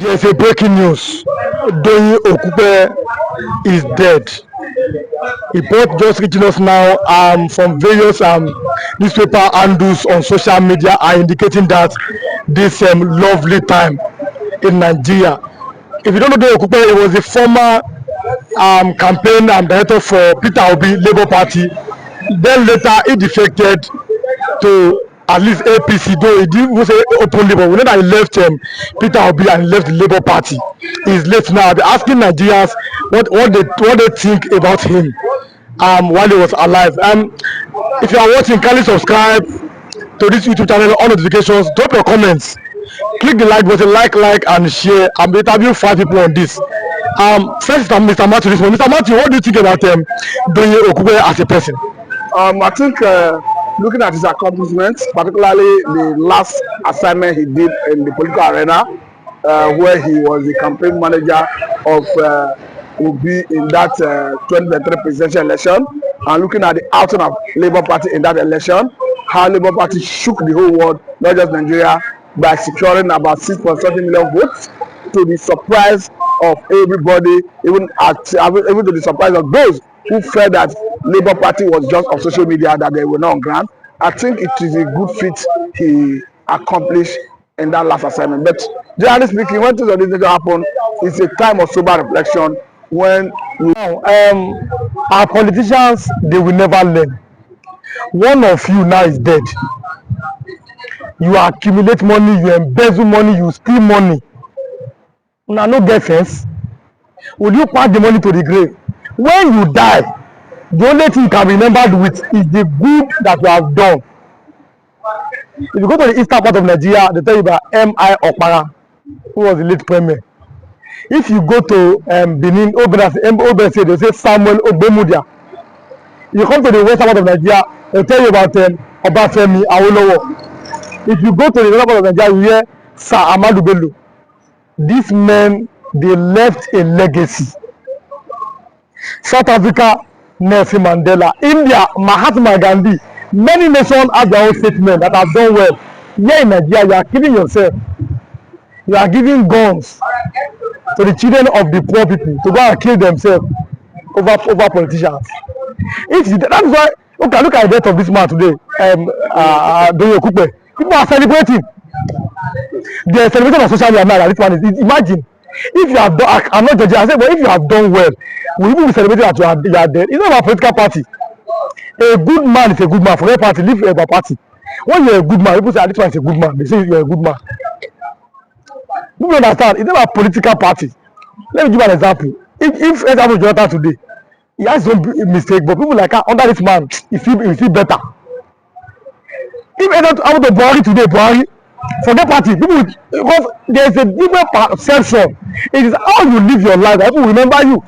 There's a breaking news. Doyin Okupe is dead. Report just reaching us now from various newspaper handles on social media are indicating that this lovely time in Nigeria. If you don't know Doyin Okupe, he was the former campaign director for Peter Obi Labour Party. Then later he defected to at least APC, though he didn't say openly, but we know that he left Peter Obi and he left the Labour Party. He's left now. They're asking Nigerians what they think about him while he was alive. If you are watching, kindly subscribe to this YouTube channel, on notifications, drop your comments, click the like button, like and share. I'm interviewing 5 people on this. First, Mr. Matthew. Mr. Matthew, what do you think about Doyin Okupe as a person? I think looking at his accomplishments, particularly the last assignment he did in the political arena, where he was the campaign manager of Obi in that 2023 presidential election, and looking at the outing of Labour Party in that election, how Labour Party shook the whole world, not just Nigeria, by securing about 6.7 million votes, to the surprise of everybody, even to the surprise of those who felt that Labour Party was just on social media, that they were not on ground. I think it is a good feat he accomplished in that last assignment. But generally speaking, when things like this happen, it's a time of sober reflection. When our politicians, they will never learn. One of you now is dead. You accumulate money, you embezzle money, you steal money. Now no get sense. Will you pass the money to the grave? When you die, the only thing you can be remembered with is the good that you have done. If you go to the eastern part of Nigeria, they tell you about M.I. Okpara, who was the late premier. If you go to Benin, Obese, they say Samuel Ogbemudia. You come to the western part of Nigeria, they tell you about Obafemi Awolowo. If you go to the northern part of Nigeria, you hear Sir Ahmadu Bello. These men, they left a legacy. South Africa, Nelson Mandela. India, Mahatma Gandhi. Many nations have their own statement that have done well. Here in Nigeria, you are killing yourself. You are giving guns to the children of the poor people to go and kill themselves over politicians. That is why, okay, look at the death of this man today, Doyin Okupe. People are celebrating. They are celebrating on social media now that this one is. Imagine if you have done. I'm not judging. I said, but if you have done well, will you be celebrating that you are dead? It's not about political party. A good man is a good man. For a party, leave a party. When you're a good man, people say, this one is a good man. They say you're a good man. People understand. It's not about political party. Let me give an example. If example Jonathan today, he has some mistake, but people like under this man, he feel better. If I want to Buhari today, Buhari, for that party, people, because there is a different perception. It is how you live your life that people remember you.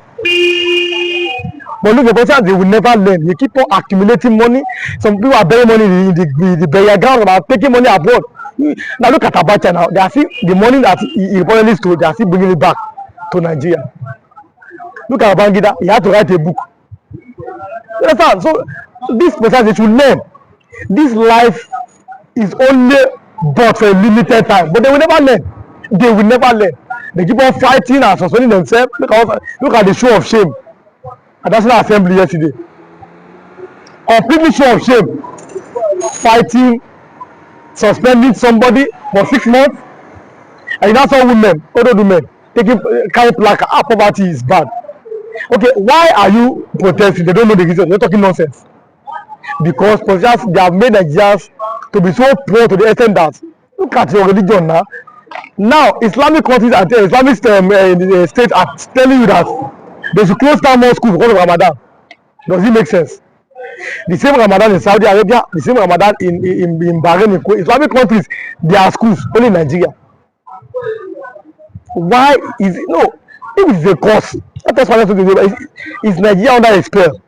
But look, the politicians, they will never learn. You keep on accumulating money. Some people are burying money in the burial ground, about taking money abroad. Now look at Abacha now. They are still the money that he reportedly stole. They are still bringing it back to Nigeria. Look at Babangida. He had to write a book. You understand? So these persons, they should learn. This life is only but for a limited time, but they will never learn. They will never learn. They keep on fighting and suspending themselves. Look at the show of shame at National Assembly yesterday. Completely show of shame. Fighting, suspending somebody for 6 months, and you now saw women, older women, carry placard. Poverty is bad. Okay, why are you protesting? They don't know the reason. You're talking nonsense. Because politicians, they have made Nigerians to be so poor to the extent that look at your religion now. Now Islamic countries and Islamic states are telling you that they should close down more schools because of Ramadan. Does it make sense? The same Ramadan in Saudi Arabia, the same Ramadan in Bahrain, in Islamic countries, there are schools only in Nigeria. Why is it? No, if it's a cause, that's why is Nigeria under a spell?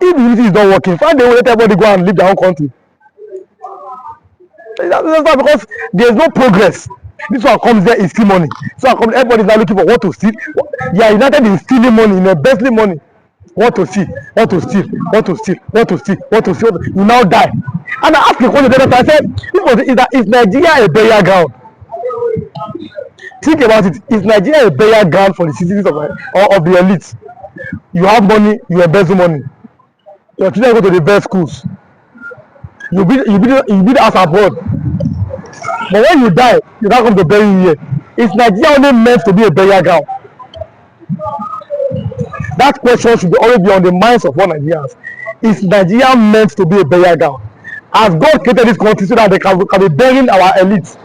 If the unity is not working, find a way let everybody go and leave their own country. That's not because there is no progress. This one comes there is steal money. So everybody is now looking for what to steal. They are united in stealing money, in embezzling money. What to steal, what to steal, what to steal, what to steal, what to steal. You now die. And I asked the question, I said, is Nigeria a burial ground? Think about it. Is Nigeria a burial ground for the citizens of the elite? You have money, you embezzle money. Your children go to the best schools. You build house abroad. But when you die, you not come to bury you here. Is Nigeria only meant to be a burial ground? That question should always be on the minds of all Nigerians. Is Nigeria meant to be a burial ground? Has God created this country so that they can be burying our elites?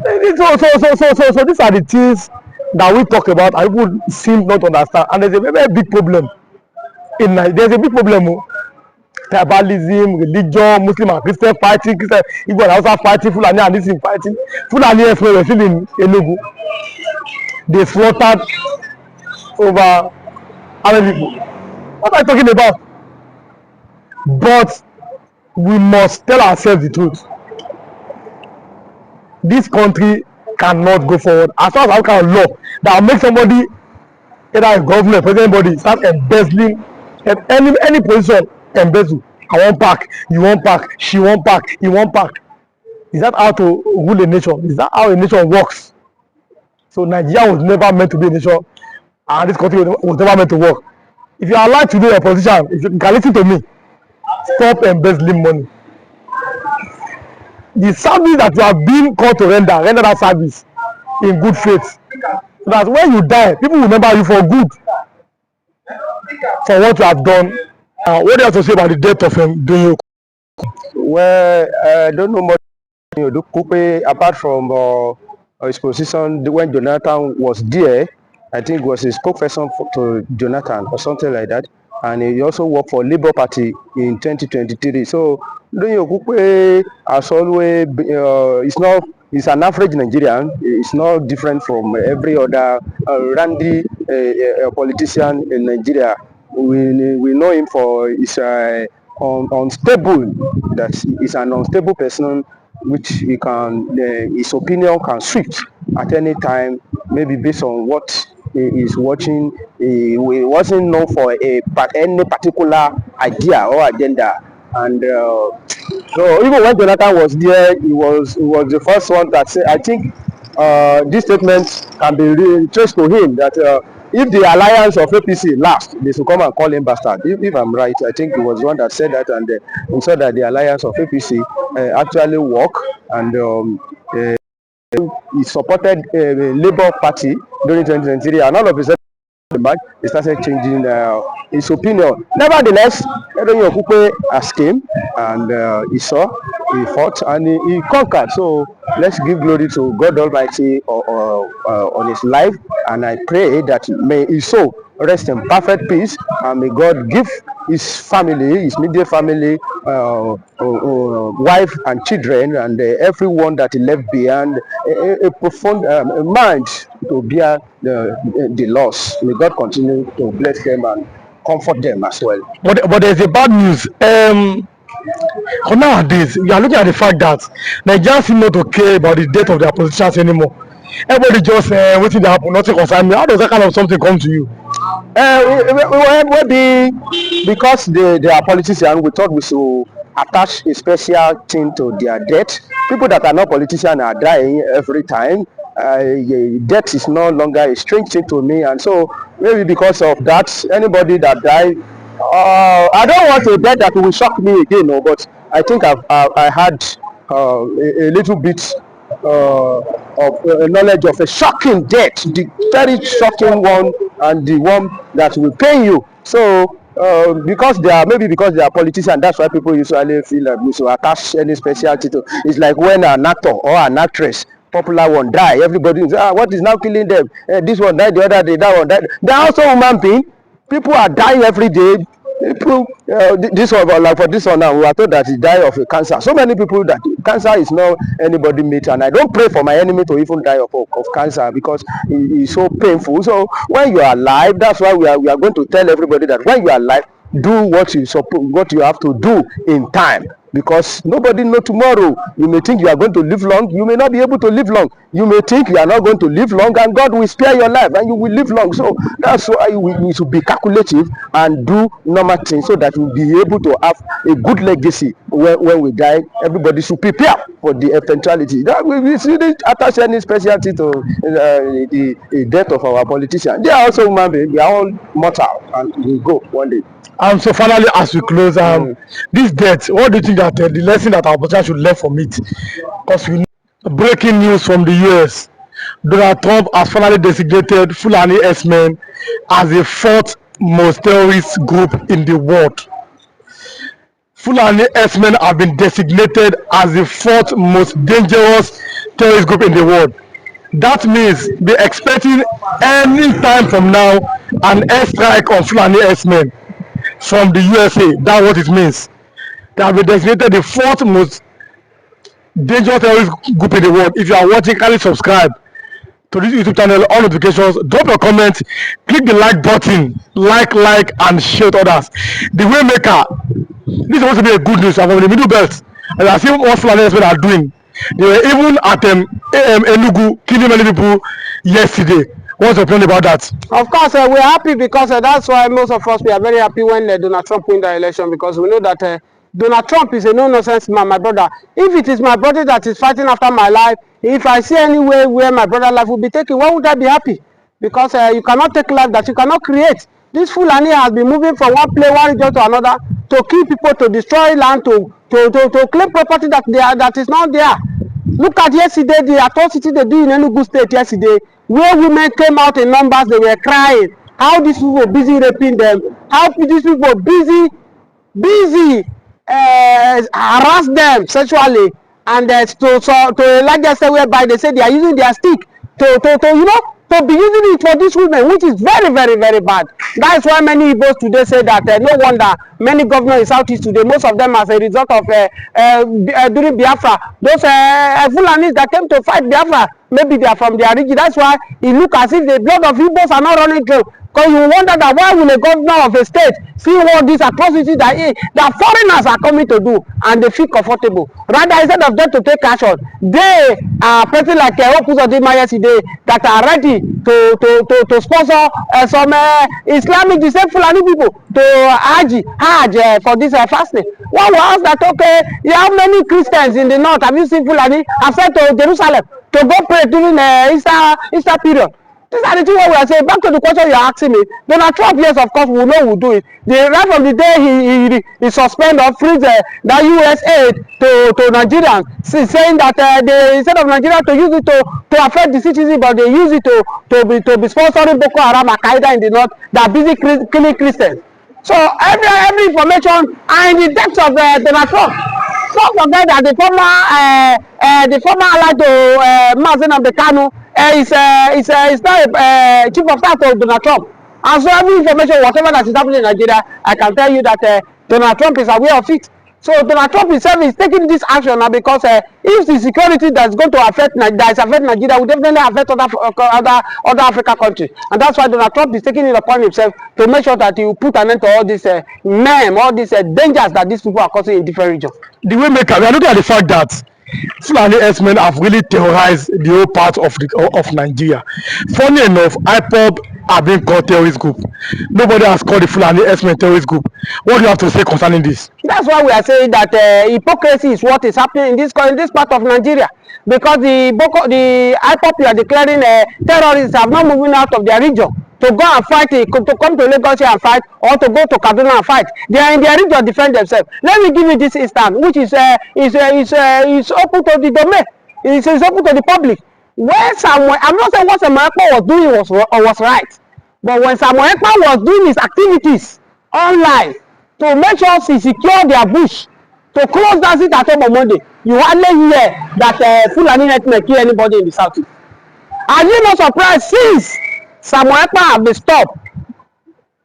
So these are the things that we talk about and people seem not to understand. And there's a very, very big problem in Nigeria. There's a big problem. Tribalism, religion, Muslim and Christian fighting, Christian, Igbo and Hausa fighting, Fulani and this fighting. Fulani express were still in Enugu. They slaughtered over how many people? What am I talking about? But we must tell ourselves the truth. This country cannot go forward as far as our kind of law that will make somebody, either a governor, president, body, start embezzling at any position, embezzle. I want park, you want park, she want park, he want park. Is that how to rule a nation? Is that how a nation works? So Nigeria was never meant to be a nation, and this country was never meant to work. If you are allowed to be a politician, if you can listen to me, stop embezzling money. The service that you have been called to render that service in good faith. So that when you die, people will remember you for good, for what you have done. What do you have to say about the death of Doyin Okupe? Well, I don't know much about Doyin Okupe apart from his position when Jonathan was there. I think he was a spokesperson to Jonathan or something like that. And he also worked for Labour Party in 2023. So Doyin Okupe has always he's an average Nigerian. It's not different from every other randy politician in Nigeria. We know him for his unstable. That he's an unstable person, which he can his opinion can switch at any time, maybe based on what he is watching. He wasn't known for any particular idea or agenda, and so even when Jonathan was there, he was the first one that said, I think this statement can be traced to him that if the alliance of APC lasts, they should come and call him bastard. If I'm right, I think he was the one that said that, and he said that the alliance of APC actually work, and he supported Labour Party during 2023, and all of a sudden he started changing his opinion. Nevertheless, Doyin Okupe has came and he saw, he fought, and he conquered. So let's give glory to God Almighty on his life, and I pray that may his soul rest in perfect peace, and may God give his family, his immediate family, wife and children, and everyone that he left behind, a profound mind to bear the loss. May God continue to bless them and comfort them as well. But there's a bad news. Nowadays, we are looking at the fact that Nigerians seem not to care about the death of their politicians anymore. Everybody just waiting to happen, nothing concern me. How does that kind of something come to you? Maybe because they are politicians, we thought we should attach a special thing to their death. People that are not politicians are dying every time. Death is no longer a strange thing to me, and so maybe because of that, anybody that died, I don't want a death that will shock me again, no, but I think I had a little bit of knowledge of a shocking death, the very shocking one, and the one that will pain you. So because they are politicians, that's why people usually feel like we should attach any specialty to. It's like when an actor or an actress, popular one, die, everybody is, what is now killing them? This one died the other day, that one died. They are also human beings. People are dying every day. People, this one, like for this one now, we are told that he died of a cancer. So many people that cancer is not anybody mate, and I don't pray for my enemy to even die of cancer, because it is so painful. So when you are alive, that's why we are going to tell everybody that when you are alive, do what you have to do in time. because nobody know tomorrow. You may think you are going to live long, you may not be able to live long. You may think you are not going to live long, and God will spare your life and you will live long. So that's why we should be calculative and do normal things so that we'll be able to have a good legacy when we die. Everybody should prepare for the eventuality. That we shouldn't attach any specialty to the death of our politicians. They are also human beings. We are all mortal and we go one day. So finally, as we close, this death, what do you think that the lesson that our politicians should learn from it? Because we know, breaking news from the US, Donald Trump has finally designated Fulani S-men as the fourth most terrorist group in the world. Fulani S-men have been designated as the fourth most dangerous terrorist group in the world. That means be expecting any time from now an airstrike on Fulani S-men from the USA. That's what it means. They have been designated the fourth most dangerous terrorist group in the world. If you are watching, kindly subscribe to this YouTube channel, on notifications, drop your comment, click the like button, like, and share with others. The Waymaker, this is supposed to be a good news. I'm from the Middle Belt, and I see what Fulani S-men are doing. They were even at Enugu killing many people yesterday. What's your opinion about that? Of course, we're happy because that's why most of us, we are very happy when Donald Trump win the election, because we know that Donald Trump is a no-nonsense man, my brother. If it is my brother that is fighting after my life, if I see any way where my brother's life will be taken, why would I be happy? Because you cannot take life that you cannot create. This Fulani has been moving from one region to another to kill people, to destroy land, to claim property that is not there. Look at yesterday, the atrocity they do in Enugu State yesterday, where women came out in numbers, they were crying. How these people were busy raping them, how these people were busy harass them sexually, and to a large extent whereby they say they are using their stick to be using it for these women, which is very, very, very bad. That is why many Igbos today say that no wonder many governors in Southeast today, most of them as a result of during Biafra, those Fulanis that came to fight Biafra, maybe they are from their region. That's why it looks as if the blood of Igbos are not running through. Because you wonder that why will a governor of a state see all these atrocities that foreigners are coming to do, and they feel comfortable. Rather, instead of them to take action, they are pretty like Opus Odima yesterday that are ready to sponsor some Islamic descent Fulani people to Hajj for this fasting. One will ask that, okay, how many Christians in the north have you seen Fulani have sent to Jerusalem to go pray during Easter period? These are the things we are saying. Back to the question you are asking me. Donald Trump, yes, of course, we know will do it. Right from the day he suspend or freeze the US aid to Nigerians, saying that instead of Nigeria to use it to affect the citizens, but they use it to be sponsoring Boko Haram, Al-Qaeda in the north, that are busy killing Christians. So every information are in the depths of Donald Trump. Don't forget that the former ally to Mazen of the Kanu is now chief of staff to Donald Trump. And so every information, whatever that is happening in Nigeria, I can tell you that Donald Trump is aware of it. So Donald Trump himself is taking this action now because if the security that's going to affect Nigeria will definitely affect other African countries. And that's why Donald Trump is taking it upon himself to make sure that he will put an end to all these all these dangers that these people are causing in different regions. The Waymaker, we are looking at the fact that Fulani S-men have really terrorized the whole part of Nigeria. Funny enough, IPOB have been called terrorist group. Nobody has called the Fulani S-men terrorist group. What do you have to say concerning this? That's why we are saying that hypocrisy is what is happening in this part of Nigeria. Because the IPOB you are declaring terrorists have not moving out of their region to go and fight, to come to Lagos and fight, or to go to Kaduna and fight. They are in their region to defend themselves. Let me give you this instance, which is open to the domain. It's open to the public. When Samuel, I'm not saying what Samuel Ekpa was doing was right, but when Samuel Ekpa was doing his activities online to make sure he secure their bush, to close that seat at home on Monday, you hardly hear that Fulani herdsmen kill anybody in the southeast. Are you not surprised since Samuel Ekpa have been stopped?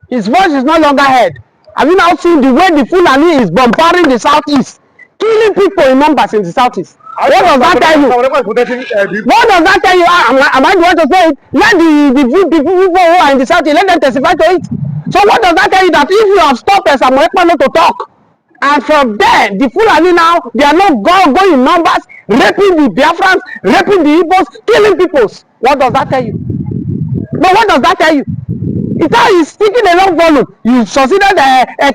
His voice is no longer heard. Have you now seen the way the Fulani is bombarding the southeast, killing people in numbers in the southeast? What does that tell you? What does that tell you? Am I going to say it? Let the people who are in the southeast, let them testify to it. So what does that tell you? That if you have stopped Samuel Ekpa not to talk, And from there, the Fulani now, they are not going in numbers, raping the Biafrans, raping the Igbos, killing people. What does that tell you? But what does that tell you? It is speaking a long volume. You succeeded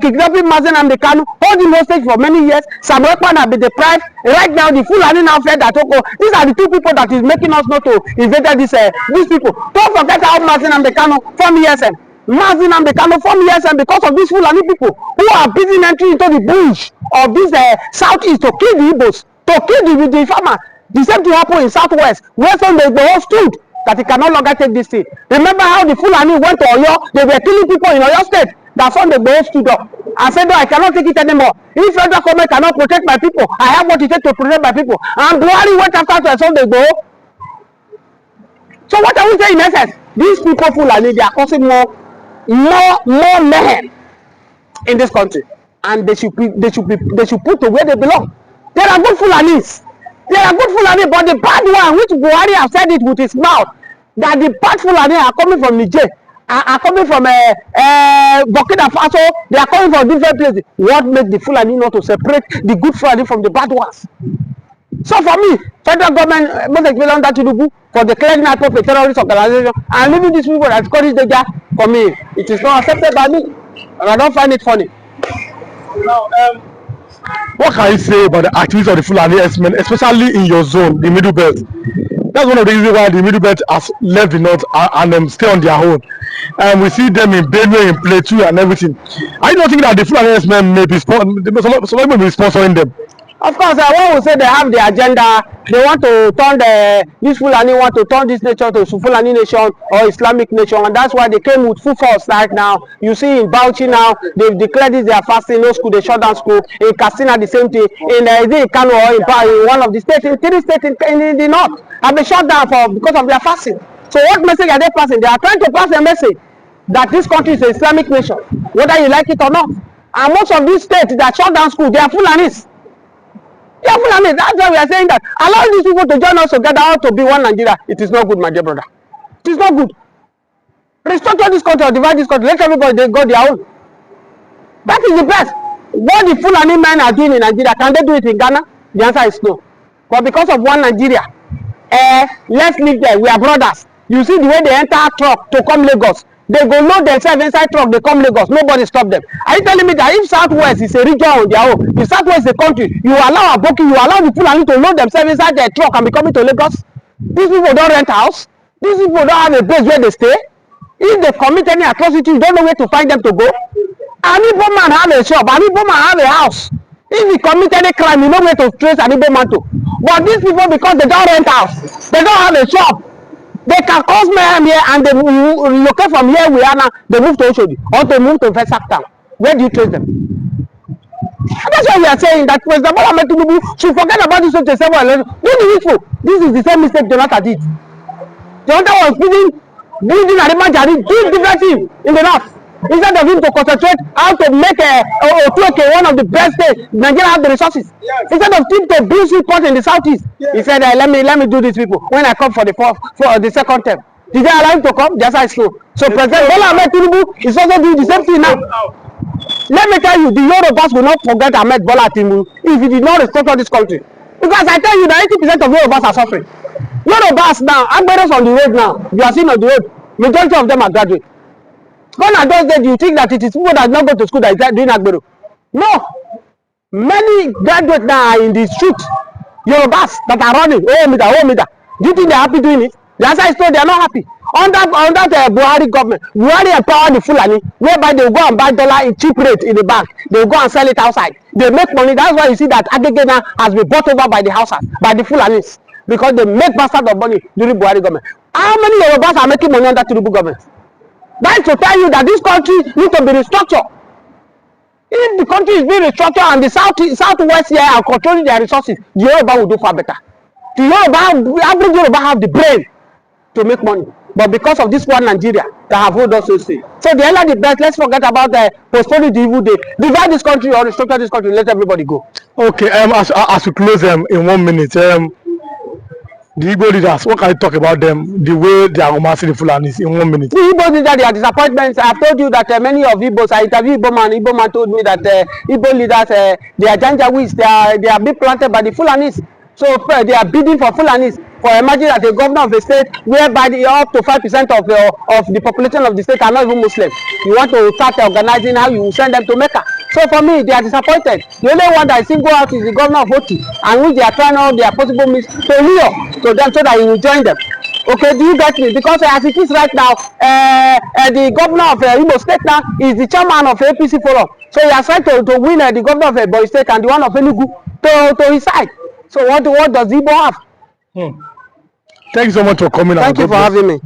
kidnapping Mazen and the Kanu, holding hostage for many years. Sam Ekpan have been deprived. Right now, the Fulani now fed that Oko. These are the two people that is making us not to invade these people. Don't forget how Mazen and the Kanu form ESM. Mazen and the Kanu form ESM because of these Fulani people who are busy entering into the bush of this southeast to kill the Igbos, to kill the farmer. The same thing happened in southwest, where some they all stood that he can no longer take this thing. Remember how the Fulani went to Oyo, they were killing people in Oyo state. That's when they both stood up and said, no, I cannot take it anymore. If federal government cannot protect my people, I have what it takes to protect my people. And Buhari went after to Sunday go. So what are we saying in essence? These people Fulani, they are causing more mayhem in this country. And they should put to where they belong. There are good Fulanis. They are good Fulani, but the bad one, which Buhari has said it with his mouth, that the bad Fulani are coming from Niger, are coming from Burkina Faso, they are coming from different places. What makes the Fulani not to separate the good Fulani from the bad ones? So for me, federal government must explain that Tinubu for declaring IPOB a terrorist organization and leaving these people as Scottish danger, for me, it is not accepted by me, and I don't find it funny. Now, what can you say about the activities of the Fulani herdsmen, especially in your zone, the Middle Belt? That's one of the reasons why the Middle Belt has left the north and stay on their own. We see them in Benue, in Plateau, and everything. I don't think that the Fulani herdsmen may be some people may be sponsoring them. Of course, one will say they have the agenda. They want to turn this Fulani want to turn this nation to Fulani nation or Islamic nation, and that's why they came with full force right now. You see in Bauchi now, they've declared this their fasting. No school, they shut down school. In Katsina, the same thing. In Kano or in one of the states, in 3 states in the north, have been shut down because of their fasting. So what message are they passing? They are trying to pass a message that this country is an Islamic nation, whether you like it or not. And most of these states that shut down school, they are Fulanis. Yeah, Fulani, that's why we are saying that. Allow these people to join us together out to be one Nigeria. It is not good, my dear brother. It is not good. Restructure this country or divide this country. Let everybody go their own. That is the best. What the Fulani men are doing in Nigeria, can they do it in Ghana? The answer is no. But because of one Nigeria, let's live there. We are brothers. You see the way they enter truck to come Lagos. They go load themselves inside truck, they come Lagos. Nobody stop them. Are you telling me that if Southwest is a region on their own, if Southwest is a country, you allow Aboki, you allow the Fulani to load themselves inside their truck and be coming to Lagos? These people don't rent house. These people don't have a place where they stay. If they commit any atrocity, you don't know where to find them to go. An Igbo man have a shop, an Igbo man have a house. If he commit any crime, you know where to trace an Igbo man to. But these people, because they don't rent house, they don't have a shop, they can cause mayhem here and they locate from here we are now, they move to Oshodi or they move to Vesak town. Where do you trace them? And that's why we are saying that President Bola Ahmed Tinubu should forget about this 27 election. Do the needful. This is the same mistake Jonathan did. Jonathan was building Arimajari, doing different things in the north. Instead of him to concentrate how to make Otueke one of the best states, Nigeria have the resources. Yes. Instead of him to build seaport in the southeast, yes. He said, let me do these people. When I come for the second term, did they allow him to come? Just as slow. So President Bola Ahmed Tinubu is also doing the same thing now. Let me tell you, the Yorubas will not forget Ahmed Bola Tinubu if he did not restructure this country. Because I tell you that 80% of Yorubas are suffering. Yorubas now, Agberos on the road now, you are seeing on the road, majority of them are graduates. Gone are those days, you think that it is people that not go to school that is doing Agbero. No. Many graduates now are in the street. Yorubas that are running, oh meter. Do you think they are happy doing it? The answer is no, they are not happy. Under the Buhari government, Buhari empowered the Fulani, whereby they will go and buy dollar in cheap rate in the bank. They will go and sell it outside. They make money. That's why you see that Agege now has been bought over by the houses, by the Fulanis. Because they make bastard of money during Buhari government. How many Yorubas are making money under Tinubu government? That's to tell you that this country needs to be restructured. If the country is being restructured and the southwest here are controlling their resources, the Yoruba will do far better. The average Yoruba have the brain to make money. But because of this one Nigeria, they have hold us so say. So the earlier the best, let's forget about postponing the evil day. Divide this country or restructure this country, let everybody go. Okay, as we close in 1 minute, The Igbo leaders, what can you talk about them, the way they are romancing the Fulanis in 1 minute? The Igbo leaders, their disappointments. I've told you that many of Igbos, I interviewed Igbo man told me that Igbo leaders, their janjaweeds, they are being planted by the Fulanis. So they are bidding for Fulanis. For imagine that a governor of a state whereby up to 5% of the population of the state are not even Muslim. You want to start organizing how you send them to Mecca. So for me, they are disappointed. The only one that I think go out is the governor of Oti, and which they are trying all their possible means to lure to them so that he will join them. Okay, do you get me? Because as it is right now, the governor of Imo State now is the chairman of APC Forum. So he has tried to win the governor of Boy State and the one of Enugu to his side. So what does Igbo have? Thank you so much for coming. Thank you for having me.